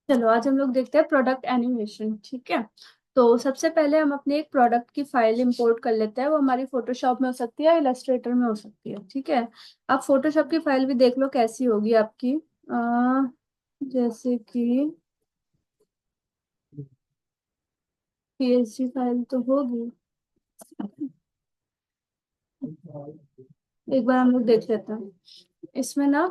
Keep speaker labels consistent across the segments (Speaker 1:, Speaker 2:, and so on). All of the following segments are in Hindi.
Speaker 1: चलो आज हम लोग देखते हैं प्रोडक्ट एनिमेशन। ठीक है। तो सबसे पहले हम अपने एक प्रोडक्ट की फाइल इंपोर्ट कर लेते हैं। वो हमारी फोटोशॉप में हो सकती है, इलस्ट्रेटर में हो सकती है। ठीक है। आप फोटोशॉप की फाइल भी देख लो कैसी होगी आपकी। जैसे कि पीएसजी फाइल तो होगी। एक बार हम लोग देख लेते हैं इसमें ना।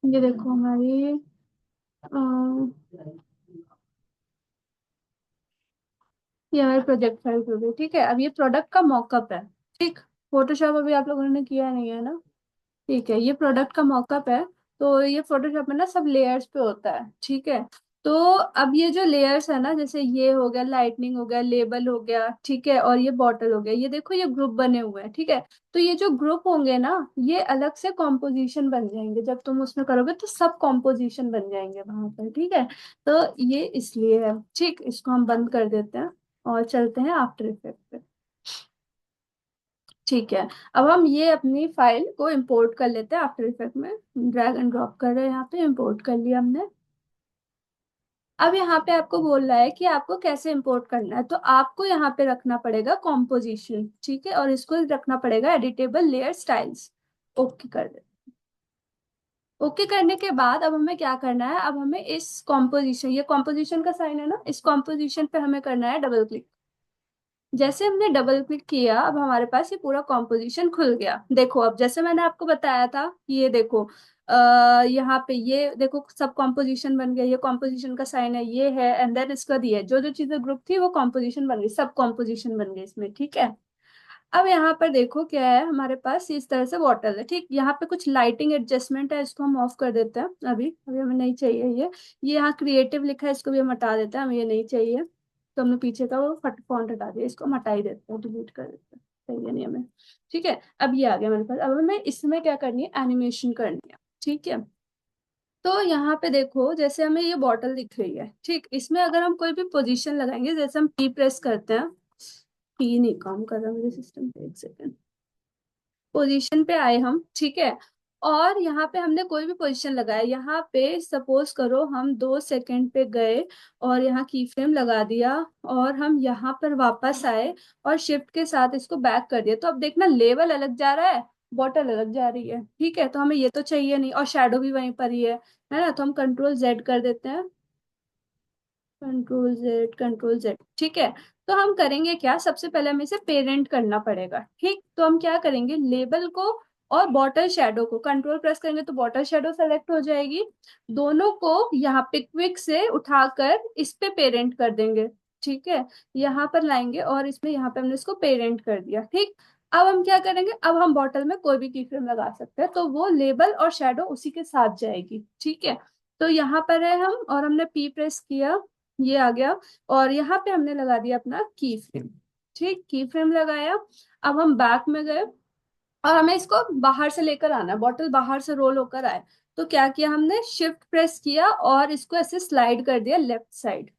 Speaker 1: ये देखो हमारी ये हमारी प्रोजेक्ट फाइल हो गई। ठीक है। अब ये प्रोडक्ट का मॉकअप है। ठीक। फोटोशॉप अभी आप लोगों ने किया नहीं है ना। ठीक है। ये प्रोडक्ट का मॉकअप है। तो ये फोटोशॉप में ना सब लेयर्स पे होता है। ठीक है। तो अब ये जो लेयर्स है ना, जैसे ये हो गया, लाइटनिंग हो गया, लेबल हो गया, ठीक है, और ये बॉटल हो गया, ये देखो ये ग्रुप बने हुए हैं। ठीक है। तो ये जो ग्रुप होंगे ना, ये अलग से कॉम्पोजिशन बन जाएंगे। जब तुम उसमें करोगे तो सब कॉम्पोजिशन बन जाएंगे वहां पर। ठीक है। तो ये इसलिए है। ठीक, इसको हम बंद कर देते हैं और चलते हैं आफ्टर इफेक्ट पे। ठीक है। अब हम ये अपनी फाइल को इंपोर्ट कर लेते हैं आफ्टर इफेक्ट में। ड्रैग एंड ड्रॉप कर रहे हैं, यहाँ पे इंपोर्ट कर लिया हमने। अब यहाँ पे आपको बोल रहा है कि आपको कैसे इंपोर्ट करना है। तो आपको यहाँ पे रखना पड़ेगा कॉम्पोजिशन। ठीक है। और इसको रखना पड़ेगा एडिटेबल लेयर स्टाइल्स। ओके कर दे। ओके करने के बाद अब हमें क्या करना है, अब हमें इस कॉम्पोजिशन, ये कॉम्पोजिशन का साइन है ना, इस कॉम्पोजिशन पे हमें करना है डबल क्लिक। जैसे हमने डबल क्लिक किया, अब हमारे पास ये पूरा कॉम्पोजिशन खुल गया। देखो अब जैसे मैंने आपको बताया था कि ये देखो, यहाँ पे ये देखो सब कॉम्पोजिशन बन गया। ये कॉम्पोजिशन का साइन है, ये है, एंड देन इसका दिया है। जो जो चीजें ग्रुप थी वो कॉम्पोजिशन बन गई, सब कॉम्पोजिशन बन गई इसमें। ठीक है। अब यहाँ पर देखो क्या है हमारे पास, इस तरह से बॉटल है। ठीक। यहाँ पे कुछ लाइटिंग एडजस्टमेंट है, इसको हम ऑफ कर देते हैं। अभी अभी हमें नहीं चाहिए ये यहाँ क्रिएटिव लिखा है, इसको भी हम हटा देते हैं, हमें ये नहीं चाहिए। तो हमने पीछे का वो फट फॉन्ट हटा दिया, इसको हम हटा ही देते हैं, डिलीट कर देते हैं। चाहिए नहीं हमें। ठीक है। अब ये आ गया मेरे पास। अब हमें इसमें क्या करनी है, एनिमेशन करनी है। ठीक है। तो यहाँ पे देखो जैसे हमें ये बॉटल दिख रही है। ठीक। इसमें अगर हम कोई भी पोजीशन लगाएंगे, जैसे हम पी प्रेस करते हैं। पी नहीं काम कर रहा मेरे सिस्टम पे, एक सेकेंड। पोजीशन पे आए हम। ठीक है। और यहाँ पे हमने कोई भी पोजीशन लगाया, यहाँ पे सपोज करो हम 2 सेकंड पे गए और यहाँ की फ्रेम लगा दिया, और हम यहाँ पर वापस आए और शिफ्ट के साथ इसको बैक कर दिया। तो अब देखना लेवल अलग जा रहा है, बॉटल अलग जा रही है। ठीक है। तो हमें ये तो चाहिए नहीं, और शेडो भी वहीं पर ही है ना। तो हम कंट्रोल जेड कर देते हैं। Control Z, control Z. ठीक है। तो हम करेंगे क्या, सबसे पहले हमें इसे पेरेंट करना पड़ेगा। ठीक। तो हम क्या करेंगे, लेबल को और बॉटल शेडो को कंट्रोल प्रेस करेंगे तो बॉटल शेडो सेलेक्ट हो जाएगी। दोनों को यहाँ पे क्विक से उठाकर इस पे पेरेंट कर देंगे। ठीक है। यहाँ पर लाएंगे और इसमें यहाँ पे हमने इसको पेरेंट कर दिया। ठीक। अब हम क्या करेंगे, अब हम बॉटल में कोई भी की फ्रेम लगा सकते हैं, तो वो लेबल और शेडो उसी के साथ जाएगी। ठीक है। तो यहाँ पर है हम, और हमने पी प्रेस किया, ये आ गया। और यहाँ पे हमने लगा दिया अपना की फ्रेम। ठीक, की फ्रेम लगाया। अब हम बैक में गए और हमें इसको बाहर से लेकर आना है, बॉटल बाहर से रोल होकर आए। तो क्या किया हमने, शिफ्ट प्रेस किया और इसको ऐसे स्लाइड कर दिया लेफ्ट साइड।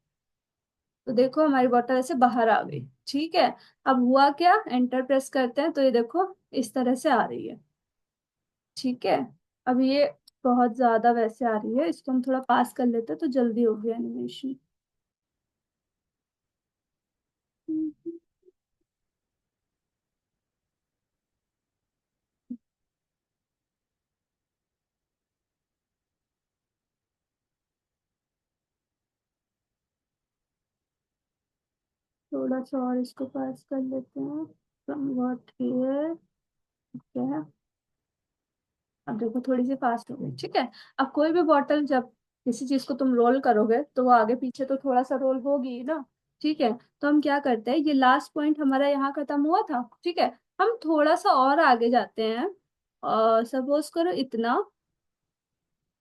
Speaker 1: तो देखो हमारी बॉटल ऐसे बाहर आ गई। ठीक है। अब हुआ क्या, एंटर प्रेस करते हैं तो ये देखो इस तरह से आ रही है। ठीक है। अब ये बहुत ज्यादा वैसे आ रही है, इसको हम थोड़ा पास कर लेते हैं तो जल्दी हो गया एनिमेशन। थोड़ा सा और इसको पास कर लेते हैं। somewhat here, ठीक है। अब देखो थोड़ी सी फास्ट हो गई, ठीक है। अब कोई भी बॉटल जब किसी चीज को तुम रोल करोगे तो वो आगे पीछे तो थोड़ा सा रोल होगी ना, ठीक है। तो हम क्या करते हैं, ये लास्ट पॉइंट हमारा यहाँ खत्म हुआ था, ठीक है। हम थोड़ा सा और आगे जाते हैं, और सपोज करो इतना,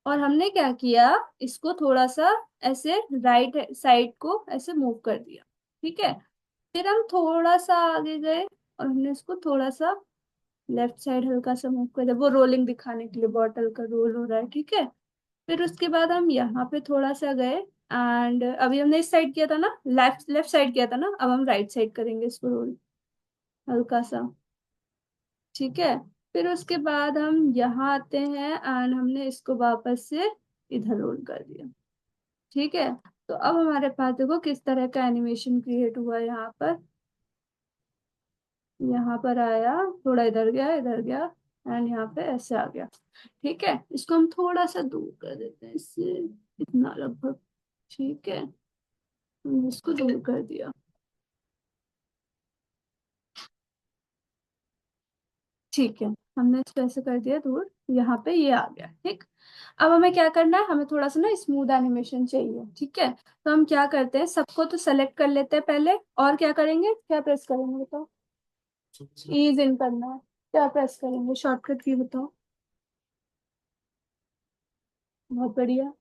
Speaker 1: और हमने क्या किया, इसको थोड़ा सा ऐसे राइट साइड को ऐसे मूव कर दिया, ठीक है। फिर हम थोड़ा सा आगे गए और हमने इसको थोड़ा सा लेफ्ट साइड हल्का सा मूव कर दिया, वो रोलिंग दिखाने के लिए, बॉटल का रोल हो रहा है, ठीक है। फिर उसके बाद हम यहाँ पे थोड़ा सा गए, एंड अभी हमने इस साइड किया था ना, लेफ्ट लेफ्ट साइड किया था ना, अब हम राइट साइड करेंगे इसको रोल हल्का सा, ठीक है। फिर उसके बाद हम यहाँ आते हैं एंड हमने इसको वापस से इधर रोल कर दिया, ठीक है। तो अब हमारे पास देखो किस तरह का एनिमेशन क्रिएट हुआ है यहाँ पर। यहाँ पर आया, थोड़ा इधर गया, इधर गया, एंड यहाँ पे ऐसे आ गया, ठीक है। इसको हम थोड़ा सा दूर कर देते हैं इससे, इतना लगभग, ठीक है। हमने इसको दूर कर दिया, ठीक है। हमने इसको ऐसे कर दिया दूर, यहाँ पे ये आ गया, ठीक। अब हमें क्या करना है, हमें थोड़ा सा ना स्मूथ एनिमेशन चाहिए, ठीक है। तो हम क्या करते हैं, सबको तो सेलेक्ट कर लेते हैं पहले, और क्या करेंगे, क्या प्रेस करेंगे बताओ, ईज इन करना है, क्या प्रेस करेंगे, शॉर्टकट की बताओ। बहुत बढ़िया,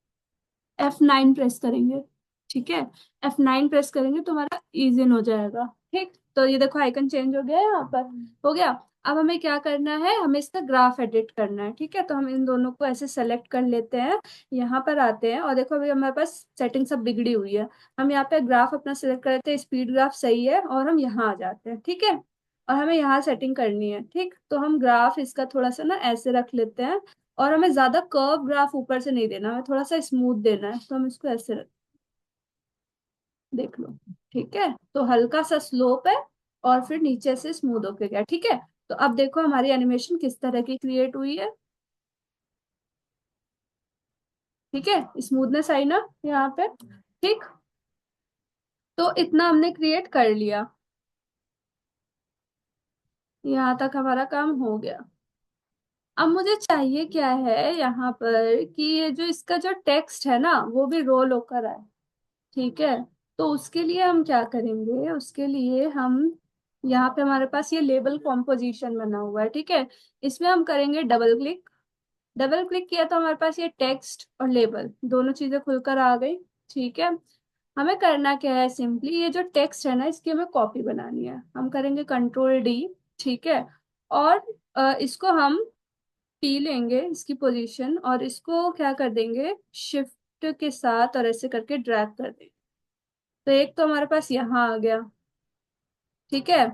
Speaker 1: F9 प्रेस करेंगे, ठीक है। F9 प्रेस करेंगे तो हमारा इज इन हो जाएगा, ठीक। तो ये देखो आइकन चेंज हो गया है यहाँ पर, हो गया। अब हमें क्या करना है, हमें इसका ग्राफ एडिट करना है, ठीक है। तो हम इन दोनों को ऐसे सेलेक्ट कर लेते हैं, यहाँ पर आते हैं, और देखो अभी हमारे पास सेटिंग सब बिगड़ी हुई है। हम यहाँ पे ग्राफ अपना सिलेक्ट कर लेते हैं, स्पीड ग्राफ सही है, और हम यहाँ आ जाते हैं, ठीक है। और हमें यहाँ सेटिंग करनी है, ठीक। तो हम ग्राफ इसका थोड़ा सा ना ऐसे रख लेते हैं, और हमें ज्यादा कर्व ग्राफ ऊपर से नहीं देना, हमें थोड़ा सा स्मूथ देना है, तो हम इसको ऐसे देख लो, ठीक है। तो हल्का सा स्लोप है, और फिर नीचे से स्मूथ होके गया, ठीक है। तो अब देखो हमारी एनिमेशन किस तरह की क्रिएट हुई है, ठीक है। स्मूथनेस आई ना यहाँ पे, ठीक। तो इतना हमने क्रिएट कर लिया, यहाँ तक हमारा काम हो गया। अब मुझे चाहिए क्या है यहाँ पर, कि ये जो इसका जो टेक्स्ट है ना वो भी रोल होकर आए, ठीक है। तो उसके लिए हम क्या करेंगे, उसके लिए हम यहाँ पे हमारे पास ये लेबल कॉम्पोजिशन बना हुआ है, ठीक है। इसमें हम करेंगे डबल क्लिक, डबल क्लिक किया तो हमारे पास ये टेक्स्ट और लेबल दोनों चीजें खुलकर आ गई, ठीक है। हमें करना क्या है, सिंपली ये जो टेक्स्ट है ना इसकी हमें कॉपी बनानी है, हम करेंगे कंट्रोल D, ठीक है। और इसको हम पी लेंगे इसकी पोजीशन, और इसको क्या कर देंगे, शिफ्ट के साथ और ऐसे करके ड्रैग कर देंगे। तो एक तो हमारे पास यहाँ आ गया, ठीक है।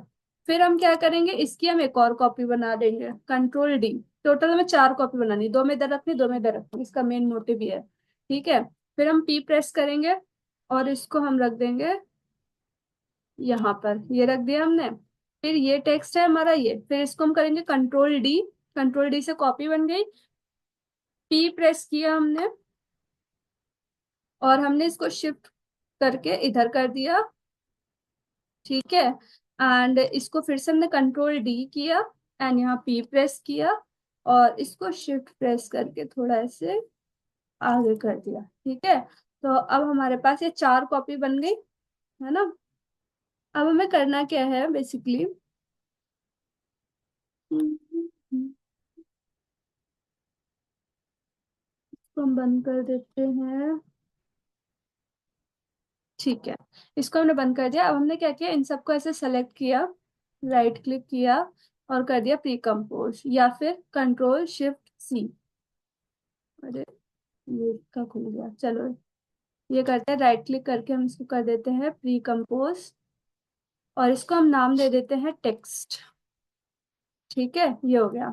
Speaker 1: फिर हम क्या करेंगे, इसकी हम एक और कॉपी बना देंगे, कंट्रोल D। टोटल हमें 4 कॉपी बनानी, 2 में इधर रखनी, 2 में इधर रखनी, इसका मेन मोटिव ये है, ठीक है। फिर हम P प्रेस करेंगे, और इसको हम रख देंगे यहाँ पर, ये रख दिया हमने। फिर ये टेक्स्ट है हमारा ये, फिर इसको हम करेंगे कंट्रोल D, कंट्रोल D से कॉपी बन गई। P प्रेस किया हमने, और हमने इसको शिफ्ट करके इधर कर दिया, ठीक है। एंड इसको फिर से हमने कंट्रोल D किया, एंड यहाँ P प्रेस किया, और इसको शिफ्ट प्रेस करके थोड़ा ऐसे आगे कर दिया, ठीक है। तो अब हमारे पास ये 4 कॉपी बन गई, है ना। अब हमें करना क्या है बेसिकली, इसको हम बंद कर देते हैं, ठीक है। इसको हमने बंद कर दिया। अब हमने क्या किया, इन सबको ऐसे सेलेक्ट किया, राइट क्लिक किया, और कर दिया प्री कंपोज, या फिर कंट्रोल Shift C। अरे ये इसका खुल गया, चलो ये करते हैं, राइट क्लिक करके हम इसको कर देते हैं प्री कंपोज, और इसको हम नाम दे देते हैं टेक्स्ट, ठीक है। ये हो गया।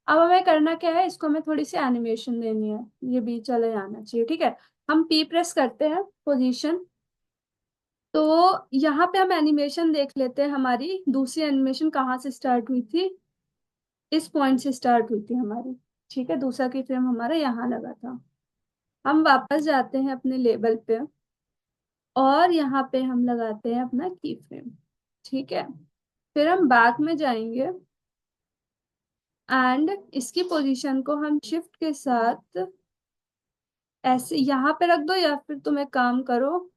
Speaker 1: अब हमें करना क्या है, इसको हमें थोड़ी सी एनिमेशन देनी है, ये बीच चले आना चाहिए, ठीक है। हम P प्रेस करते हैं, पोजीशन। तो यहाँ पे हम एनिमेशन देख लेते हैं, हमारी दूसरी एनिमेशन कहाँ से स्टार्ट हुई थी, इस पॉइंट से स्टार्ट हुई थी हमारी, ठीक है। दूसरा की फ्रेम हमारा यहाँ लगा था। हम वापस जाते हैं अपने लेबल पे, और यहाँ पे हम लगाते हैं अपना की फ्रेम, ठीक है। फिर हम बैक में जाएंगे एंड इसकी पोजीशन को हम शिफ्ट के साथ ऐसे यहाँ पे रख दो, या फिर तुम एक काम करो,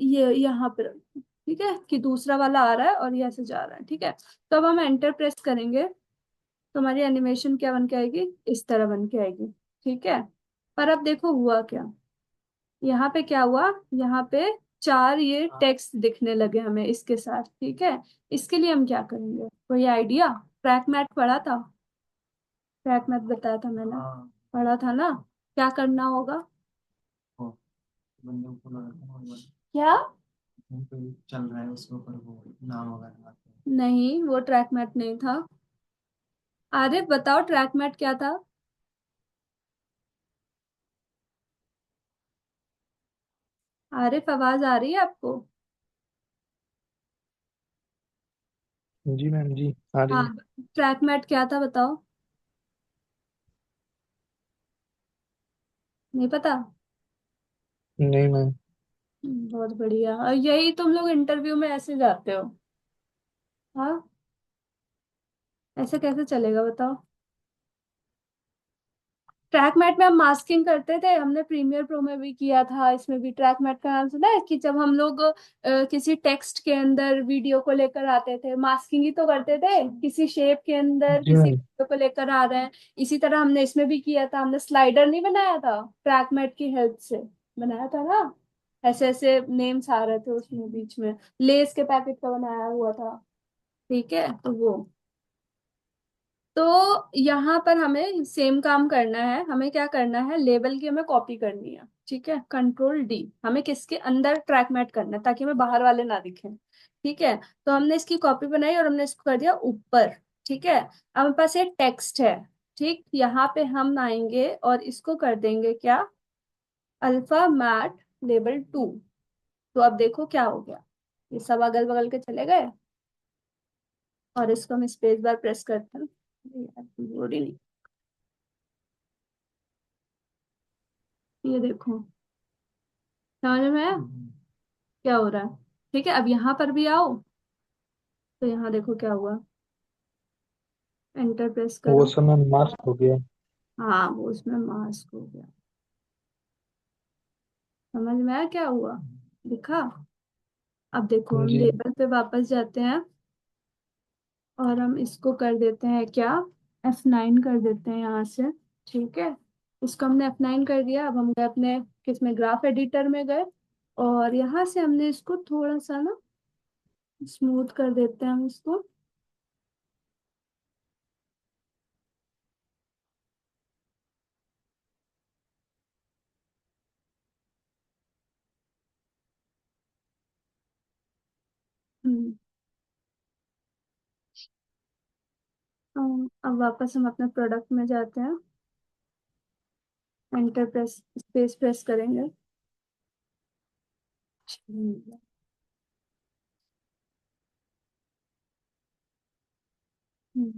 Speaker 1: ये यहाँ पे रख दो। ठीक है कि दूसरा वाला आ रहा है और ये ऐसे जा रहा है। ठीक है, तो अब हम एंटर प्रेस करेंगे तो हमारी एनिमेशन क्या बन के आएगी, इस तरह बन के आएगी। ठीक है, पर अब देखो हुआ क्या, यहाँ पे क्या हुआ, यहाँ पे चार ये टेक्स्ट दिखने लगे हमें इसके साथ। ठीक है, इसके लिए हम क्या करेंगे, कोई आइडिया? ट्रैक मैट पढ़ा था, ट्रैक मैट बताया था मैंने। हाँ, पढ़ा था ना। क्या करना होगा? क्या? चल रहा है उसके ऊपर वो नाम वगैरह, नहीं वो ट्रैक मैट नहीं था। अरे बताओ ट्रैक मैट क्या था? आरिफ आवाज आ रही है आपको?
Speaker 2: जी मैम जी, आ रही
Speaker 1: हाँ,
Speaker 2: है।
Speaker 1: ट्रैक मैट क्या था बताओ। नहीं पता?
Speaker 2: नहीं मैम।
Speaker 1: बहुत बढ़िया, और यही तुम लोग इंटरव्यू में ऐसे जाते हो? हाँ, ऐसे कैसे चलेगा बताओ। ट्रैक मैट में हम मास्किंग करते थे, हमने प्रीमियर प्रो में भी किया था, इसमें भी ट्रैक मैट का नाम सुना है कि जब हम लोग किसी टेक्स्ट के अंदर वीडियो को लेकर आते थे, मास्किंग ही तो करते थे, किसी शेप के अंदर
Speaker 2: जी
Speaker 1: किसी
Speaker 2: मैम।
Speaker 1: वीडियो को लेकर आ रहे हैं। इसी तरह हमने इसमें भी किया था, हमने स्लाइडर नहीं बनाया था, ट्रैक मैट की हेल्प से बनाया था ना। ऐसे ऐसे नेम्स आ रहे थे उसमें, बीच में लेस के पैकेट का बनाया हुआ था। ठीक है, तो वो, तो यहाँ पर हमें सेम काम करना है। हमें क्या करना है, लेबल की हमें कॉपी करनी है। ठीक है, कंट्रोल डी, हमें किसके अंदर, ट्रैक मैट करना है ताकि हमें बाहर वाले ना दिखें। ठीक है, तो हमने इसकी कॉपी बनाई और हमने इसको कर दिया ऊपर। ठीक है, अब हमारे पास ये टेक्स्ट है। ठीक, यहाँ पे हम आएंगे और इसको कर देंगे क्या, अल्फा मैट लेबल 2। तो अब देखो क्या हो गया, ये सब अगल बगल के चले गए। और इसको हम स्पेस बार प्रेस करते हैं। अरे यार, लोड ही नहीं, ये देखो, समझ में आया क्या हो रहा है? ठीक है, अब यहाँ पर भी आओ, तो यहाँ देखो क्या हुआ, एंटर प्रेस
Speaker 2: वो
Speaker 1: करो।
Speaker 2: समय मास्क हो गया।
Speaker 1: हाँ, वो उसमें मास्क हो गया। समझ में आया क्या हुआ, दिखा? अब देखो हम
Speaker 2: जी।
Speaker 1: लेबल पे वापस जाते हैं और हम इसको कर देते हैं क्या, F9 कर देते हैं यहाँ से। ठीक है, इसको हमने F9 कर दिया। अब हम गए अपने किसमें, ग्राफ एडिटर में गए, और यहाँ से हमने इसको थोड़ा सा ना स्मूथ कर देते हैं हम इसको। हम्म, अब वापस हम अपने प्रोडक्ट में जाते हैं, एंटर प्रेस, स्पेस प्रेस करेंगे। हम्म,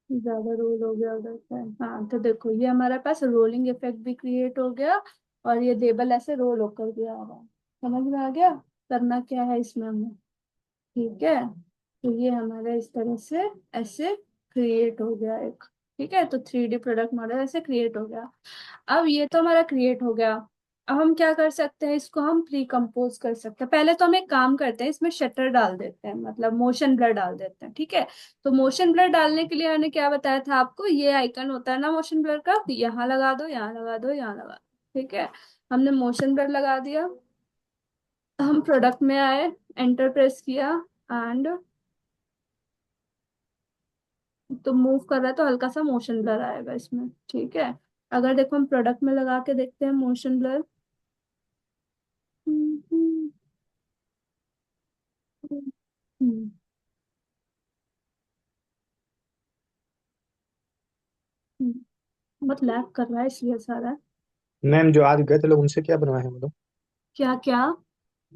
Speaker 1: ज्यादा रोल हो गया उधर पे। हाँ, तो देखो ये हमारे पास रोलिंग इफेक्ट भी क्रिएट हो गया, और ये लेबल ऐसे रोल होकर भी आ रहा है। समझ में आ गया करना क्या है इसमें हमें? ठीक है, तो ये हमारा इस तरह से ऐसे क्रिएट हो गया एक। ठीक है, तो 3D प्रोडक्ट मॉडल ऐसे क्रिएट हो गया। अब ये तो हमारा क्रिएट हो गया। अब हम क्या कर सकते हैं, इसको हम प्री कंपोज कर सकते हैं। पहले तो हम एक काम करते हैं, इसमें शटर डाल देते हैं, मतलब मोशन ब्लर डाल देते हैं। ठीक है, तो मोशन ब्लर डालने के लिए मैंने क्या बताया था आपको, ये आइकन होता है ना मोशन ब्लर का, तो यहाँ लगा दो, यहाँ लगा दो, यहाँ लगा दो। ठीक है, हमने मोशन ब्लर लगा दिया। हम प्रोडक्ट में आए, एंटर प्रेस किया, एंड तो मूव कर रहा है तो हल्का सा मोशन ब्लर आएगा इसमें। ठीक है, अगर देखो हम प्रोडक्ट में लगा के देखते हैं मोशन ब्लर, बहुत लैग कर रहा है इसलिए सारा।
Speaker 2: मैम जो आज गए थे लोग उनसे क्या बनवाए हैं वो लोग?
Speaker 1: क्या क्या?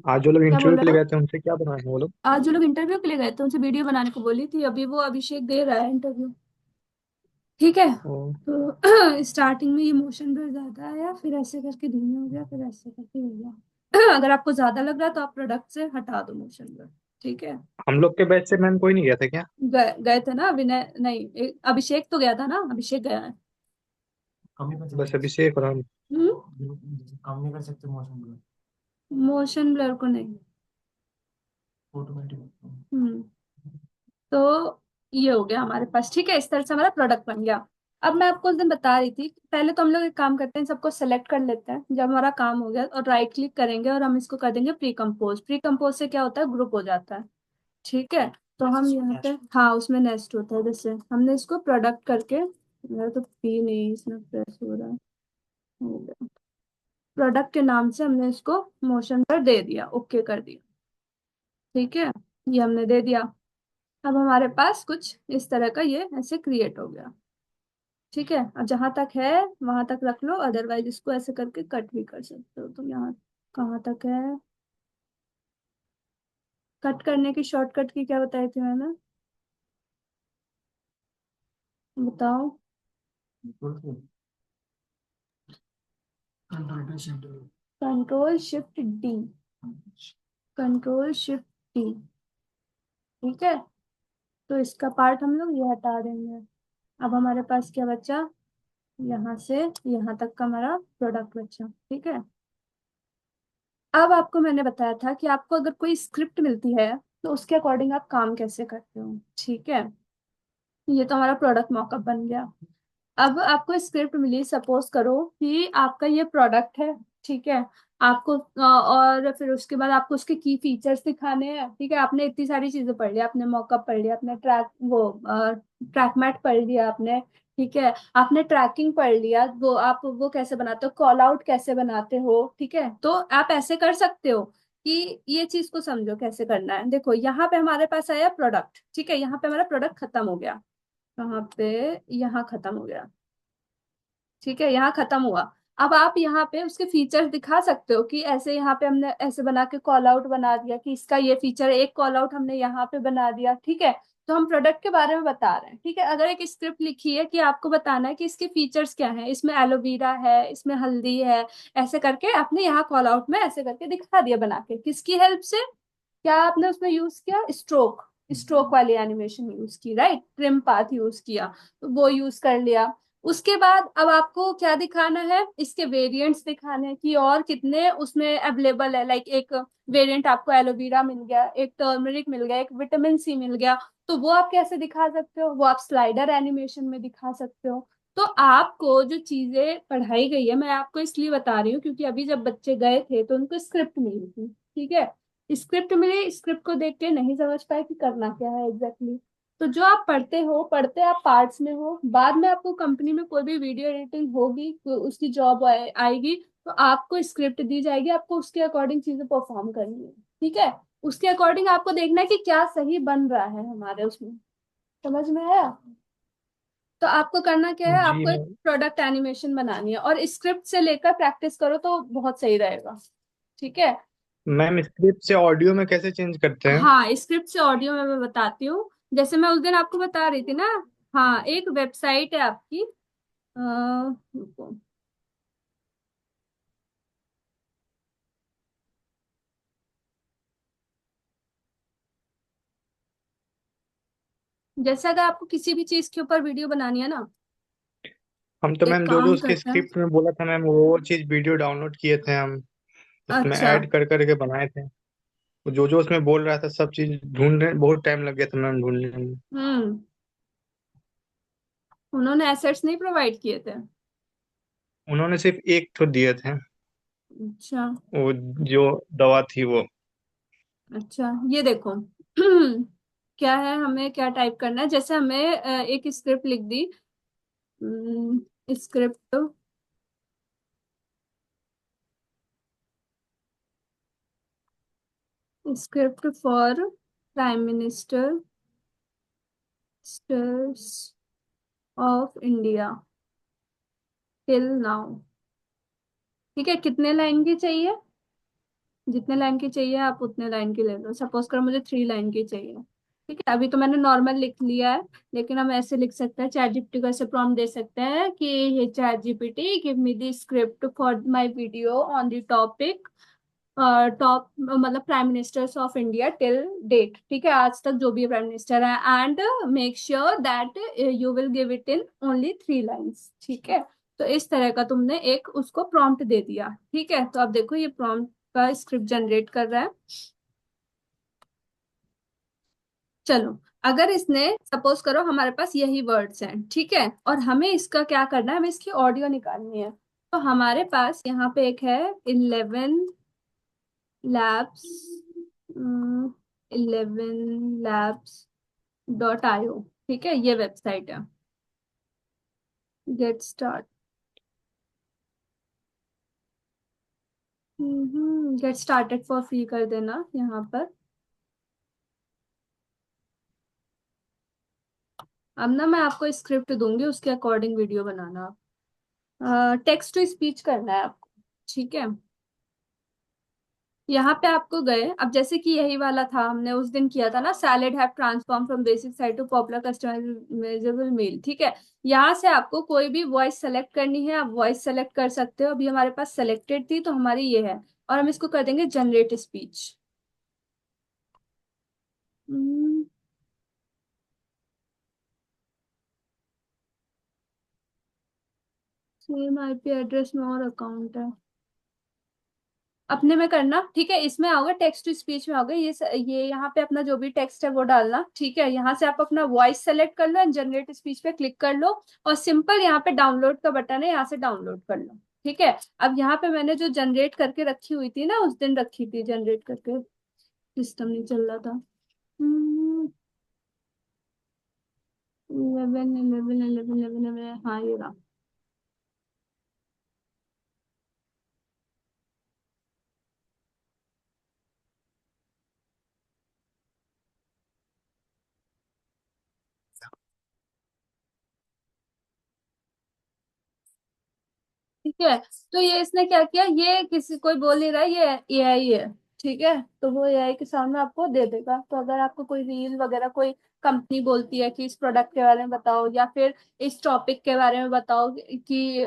Speaker 2: आज जो लोग
Speaker 1: क्या बोल
Speaker 2: इंटरव्यू के
Speaker 1: रहे
Speaker 2: लिए
Speaker 1: हो?
Speaker 2: गए थे उनसे क्या बनवाए हैं वो लोग?
Speaker 1: आज जो लोग इंटरव्यू के लिए गए थे उनसे वीडियो बनाने को बोली थी, अभी वो अभिषेक दे रहा है इंटरव्यू। ठीक है।
Speaker 2: ओ,
Speaker 1: तो स्टार्टिंग में ये मोशन ब्लर ज्यादा आया, फिर ऐसे करके धीमे हो गया, फिर ऐसे करके हो गया। अगर आपको ज्यादा लग रहा है तो आप प्रोडक्ट से हटा दो मोशन ब्लर। ठीक है।
Speaker 2: हम लोग के बैच से मैम कोई नहीं गया था क्या?
Speaker 1: गए गए थे ना विनय, नहीं अभिषेक तो गया था ना, अभिषेक गया है।
Speaker 3: कम नहीं कर
Speaker 2: बस
Speaker 3: सकते।
Speaker 2: अभिषेक और हम।
Speaker 3: कम नहीं कर सकते मौसम को।
Speaker 1: मोशन ब्लर को नहीं।
Speaker 3: ऑटोमेटिक।
Speaker 1: हम्म। तो ये हो गया हमारे पास। ठीक है, इस तरह से हमारा प्रोडक्ट बन गया। अब मैं आपको उस दिन बता रही थी, पहले तो हम लोग एक काम करते हैं, सबको सेलेक्ट कर लेते हैं जब हमारा काम हो गया, और राइट क्लिक करेंगे और हम इसको कर देंगे प्री कंपोज। प्री कंपोज से क्या होता है, ग्रुप हो जाता है। ठीक है। तो हम यहाँ पे, हाँ उसमें नेक्स्ट होता है, जैसे हमने इसको प्रोडक्ट करके, मेरा तो पी नहीं इसमें प्रेस हो रहा है, हो गया। प्रोडक्ट के नाम से हमने इसको मोशन पर दे दिया, ओके कर दिया। ठीक है, ये हमने दे दिया। अब हमारे पास कुछ इस तरह का ये ऐसे क्रिएट हो गया। ठीक है, अब जहां तक है वहां तक रख लो, अदरवाइज इसको ऐसे करके कट भी कर सकते हो। तो यहाँ कहाँ तक है, कट करने की शॉर्टकट की क्या बताई थी मैंने, बताओ। Control shift D, control shift D. ठीक है, तो इसका पार्ट हम लोग ये हटा देंगे। अब हमारे पास क्या बचा, यहाँ से यहाँ तक का हमारा प्रोडक्ट बचा। ठीक है। अब आपको मैंने बताया था कि आपको अगर कोई स्क्रिप्ट मिलती है तो उसके अकॉर्डिंग आप काम कैसे करते हो। ठीक है, ये तो हमारा प्रोडक्ट मॉकअप बन गया। अब आपको स्क्रिप्ट मिली, सपोज करो कि आपका ये प्रोडक्ट है। ठीक है, आपको और फिर उसके बाद आपको उसके की फीचर्स दिखाने हैं। ठीक है, आपने इतनी सारी चीजें पढ़ लिया, आपने मॉकअप पढ़ लिया, आपने ट्रैक वो ट्रैक मैट पढ़ लिया आपने। ठीक है, आपने ट्रैकिंग पढ़ लिया, वो आप वो कैसे बनाते हो, कॉल आउट कैसे बनाते हो। ठीक है, तो आप ऐसे कर सकते हो कि ये चीज को समझो कैसे करना है। देखो यहाँ पे हमारे पास आया प्रोडक्ट। ठीक है, यहाँ पे हमारा प्रोडक्ट खत्म हो गया, कहाँ पे, यहाँ खत्म हो गया। ठीक है, यहाँ खत्म हुआ। अब आप यहाँ पे उसके फीचर्स दिखा सकते हो कि ऐसे यहाँ पे हमने ऐसे बना के कॉल आउट बना दिया कि इसका ये फीचर है, एक कॉल आउट हमने यहाँ पे बना दिया। ठीक है, तो हम प्रोडक्ट के बारे में बता रहे हैं। ठीक है, अगर एक स्क्रिप्ट लिखी है कि आपको बताना है कि इसके फीचर्स क्या हैं, इसमें एलोवेरा है, इसमें हल्दी है, ऐसे करके आपने यहाँ कॉल आउट में ऐसे करके दिखा दिया बना के, किसकी हेल्प से, क्या आपने उसमें यूज किया, स्ट्रोक, स्ट्रोक वाली एनिमेशन यूज की, राइट, ट्रिम पाथ यूज किया, तो वो यूज कर लिया। उसके बाद अब आपको क्या दिखाना है, इसके वेरिएंट्स दिखाने हैं कि और कितने उसमें अवेलेबल है। लाइक एक वेरिएंट आपको एलोवेरा मिल गया, एक टर्मरिक मिल गया, एक विटामिन सी मिल गया, तो वो आप कैसे दिखा सकते हो, वो आप स्लाइडर एनिमेशन में दिखा सकते हो। तो आपको जो चीजें पढ़ाई गई है, मैं आपको इसलिए बता रही हूँ क्योंकि अभी जब बच्चे गए थे तो उनको स्क्रिप्ट मिली थी। ठीक है, स्क्रिप्ट मिली, स्क्रिप्ट को देख के नहीं समझ पाए कि करना क्या है एग्जैक्टली exactly। तो जो आप पढ़ते हो, पढ़ते आप पार्ट्स में हो, बाद में आपको कंपनी में कोई भी वीडियो एडिटिंग होगी तो उसकी जॉब आएगी, तो आपको स्क्रिप्ट दी जाएगी, आपको उसके अकॉर्डिंग चीजें परफॉर्म करनी है। ठीक है, उसके अकॉर्डिंग आपको देखना है कि क्या सही बन रहा है हमारे उसमें। समझ में आया। तो आपको करना क्या है,
Speaker 2: जी
Speaker 1: आपको एक
Speaker 2: मैम।
Speaker 1: प्रोडक्ट एनिमेशन बनानी है और स्क्रिप्ट से लेकर प्रैक्टिस करो तो बहुत सही रहेगा। ठीक है।
Speaker 2: मैम स्क्रिप्ट से ऑडियो में कैसे चेंज करते हैं?
Speaker 1: हाँ, स्क्रिप्ट से ऑडियो में मैं बताती हूँ। जैसे मैं उस दिन आपको बता रही थी ना, हाँ एक वेबसाइट है आपकी, रुको, जैसे अगर आपको किसी भी चीज के ऊपर वीडियो बनानी है ना,
Speaker 2: हम तो
Speaker 1: एक
Speaker 2: मैम जो जो
Speaker 1: काम
Speaker 2: उसके
Speaker 1: करते हैं।
Speaker 2: स्क्रिप्ट में बोला था मैम वो चीज वीडियो डाउनलोड किए थे हम, उसमें
Speaker 1: अच्छा।
Speaker 2: ऐड कर करके बनाए थे। तो जो जो उसमें बोल रहा था सब चीज ढूंढने बहुत टाइम लग गया था मैम ढूंढने में।
Speaker 1: हम्म, उन्होंने एसेट्स नहीं प्रोवाइड किए थे।
Speaker 2: उन्होंने सिर्फ एक तो दिए थे,
Speaker 1: अच्छा।
Speaker 2: वो जो दवा थी वो।
Speaker 1: अच्छा, ये देखो। क्या है, हमें क्या टाइप करना है, जैसे हमें एक स्क्रिप्ट लिख दी, script, script for prime minister of India till now. ठीक है, कितने लाइन की चाहिए, जितने लाइन की चाहिए आप उतने लाइन की ले लो। सपोज करो मुझे 3 लाइन की चाहिए। ठीक है, अभी तो मैंने नॉर्मल लिख लिया है, लेकिन हम ऐसे लिख सकते हैं, चैट जीपीटी को ऐसे प्रॉम्प्ट दे सकते हैं कि hey chat GPT give me the script for my video on the topic top, मतलब prime ministers of India till date, ठीक है, आज तक जो भी प्राइम मिनिस्टर है, and make sure that you will give it in only 3 lines, ठीक है। तो इस तरह का तुमने एक उसको प्रॉम्प्ट दे दिया, ठीक है। तो अब देखो ये प्रॉम्प्ट का स्क्रिप्ट जनरेट कर रहा है। चलो, अगर इसने सपोज करो हमारे पास यही वर्ड्स हैं, ठीक है, और हमें इसका क्या करना है, हमें इसकी ऑडियो निकालनी है। तो हमारे पास यहाँ पे एक है 11 labs, 11labs.io, ठीक है, ये वेबसाइट है। Get start, get started for free कर देना यहाँ पर। अब ना मैं आपको स्क्रिप्ट दूंगी, उसके अकॉर्डिंग वीडियो बनाना। टेक्स्ट टू स्पीच करना है आपको, ठीक है। यहाँ पे आपको गए, अब जैसे कि यही वाला था, हमने उस दिन किया था ना, salad have transform from basic side to popular customisable meal, ठीक है। यहाँ से आपको कोई भी वॉइस सेलेक्ट करनी है, आप वॉइस सेलेक्ट कर सकते हो। अभी हमारे पास सेलेक्टेड थी तो हमारी ये है, और हम इसको कर देंगे generate speech. Same IP address में और अकाउंट है, अपने में करना, ठीक है। इसमें आओगे, टेक्स्ट टू स्पीच में आओगे, ये यहाँ पे अपना जो भी टेक्स्ट है वो डालना, ठीक है। यहाँ से आप अपना वॉइस सेलेक्ट कर लो एंड जनरेट स्पीच पे क्लिक कर लो, और सिंपल यहाँ पे डाउनलोड का बटन है, यहाँ से डाउनलोड कर लो, ठीक है। अब यहाँ पे मैंने जो जनरेट करके रखी हुई थी ना, उस दिन रखी थी जनरेट करके, सिस्टम नहीं चल रहा था। 11 11 11 11, हाँ ये रहा। ठीक है, तो ये इसने क्या किया, ये किसी कोई बोल नहीं रहा है, ये एआई है, ठीक है। तो वो एआई के सामने आपको दे देगा। तो अगर आपको कोई रील वगैरह, कोई कंपनी बोलती है कि इस प्रोडक्ट के बारे में बताओ, या फिर इस टॉपिक के बारे में बताओ कि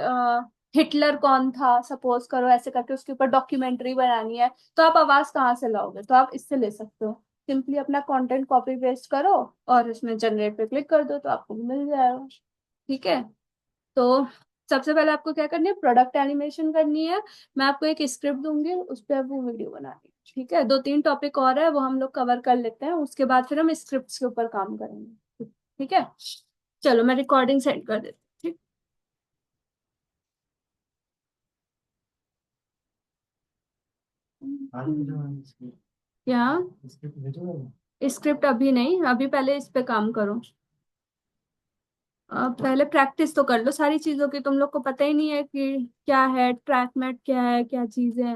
Speaker 1: हिटलर कौन था, सपोज करो, ऐसे करके उसके ऊपर डॉक्यूमेंट्री बनानी है, तो आप आवाज कहाँ से लाओगे, तो आप इससे ले सकते हो। सिंपली अपना कंटेंट कॉपी पेस्ट करो और इसमें जनरेट पे क्लिक कर दो, तो आपको मिल जाएगा, ठीक है। तो सबसे पहले आपको क्या करनी है, प्रोडक्ट एनिमेशन करनी है। मैं आपको एक स्क्रिप्ट दूंगी, उस पर वो वीडियो बनानी है, ठीक है। 2 3 टॉपिक और है, वो हम लोग कवर कर लेते हैं, उसके बाद फिर हम स्क्रिप्ट्स के ऊपर काम करेंगे, ठीक है। चलो मैं रिकॉर्डिंग सेंड कर देती हूँ, ठीक।
Speaker 3: आज भी जो है
Speaker 1: क्या?
Speaker 3: स्क्रिप्ट भेजो।
Speaker 1: स्क्रिप्ट अभी नहीं, अभी पहले इस पे काम करो। पहले प्रैक्टिस तो कर लो सारी चीजों की, तुम लोग को पता ही नहीं है कि क्या है ट्रैक मैट, क्या है, क्या चीज है।